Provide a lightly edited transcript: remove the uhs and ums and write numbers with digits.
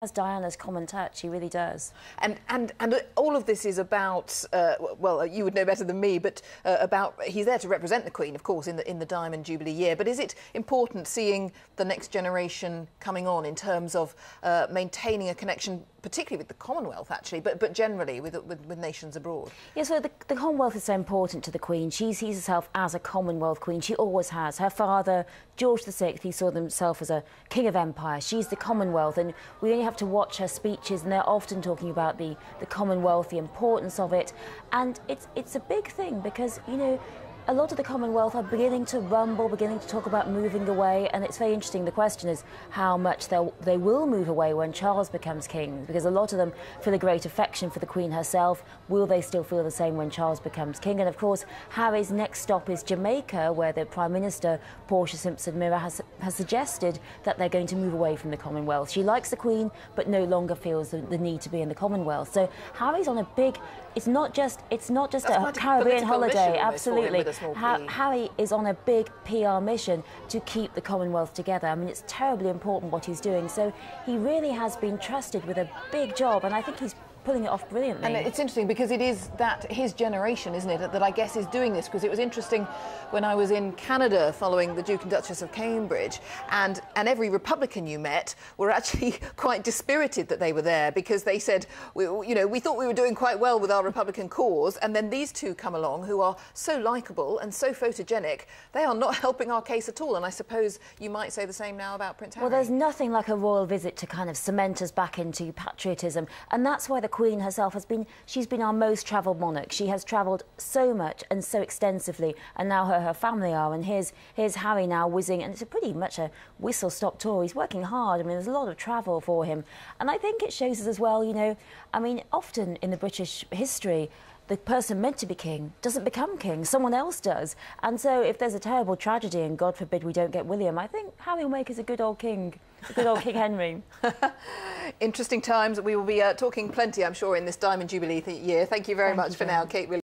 Has Diana's common touch, he really does. And all of this is about, well, you would know better than me, but about, he's there to represent the Queen, of course, in the Diamond Jubilee year. But is it important seeing the next generation coming on in terms of maintaining a connection, particularly with the Commonwealth, actually, but generally with nations abroad? Yes, so the Commonwealth is so important to the Queen. She sees herself as a Commonwealth Queen. She always has. Her father, George VI, he saw himself as a king of empire. She's the Commonwealth, and we only have to watch her speeches, and they're often talking about the Commonwealth, the importance of it. And it's a big thing because, you know, a lot of the Commonwealth are beginning to rumble, beginning to talk about moving away, and it's very interesting. The question is how much they will move away when Charles becomes king, because a lot of them feel a great affection for the Queen herself. Will they still feel the same when Charles becomes king? And of course, Harry's next stop is Jamaica, where the Prime Minister, Portia Simpson-Miller, has suggested that they're going to move away from the Commonwealth. She likes the Queen, but no longer feels the need to be in the Commonwealth. So Harry's on a big... It's not just a Caribbean holiday, absolutely. Harry is on a big PR mission to keep the Commonwealth together. I mean, it's terribly important what he's doing. So he really has been trusted with a big job, and I think he's pulling it off brilliantly. And it's interesting because it is that his generation, isn't it, that I guess is doing this, because it was interesting when I was in Canada following the Duke and Duchess of Cambridge, and every Republican you met were actually quite dispirited that they were there, because they said, we thought we were doing quite well with our Republican cause, and then these two come along who are so likeable and so photogenic, they are not helping our case at all. And I suppose you might say the same now about Prince Harry. Well, there's nothing like a royal visit to kind of cement us back into patriotism, and that's why the Queen herself she's been our most travelled monarch. She has travelled so much and so extensively, and now her family are, and here's Harry now whizzing, and it's pretty much a whistle-stop tour. He's working hard. I mean, there's a lot of travel for him, and I think it shows us as well, you know, I mean, often in the British history, the person meant to be king doesn't become king, someone else does. And so if there's a terrible tragedy, and God forbid we don't get William, I think Harry will make us a good old king, a good old King Henry. Interesting times. We will be talking plenty, I'm sure, in this Diamond Jubilee year. Thank you very much for now, Kate Williams.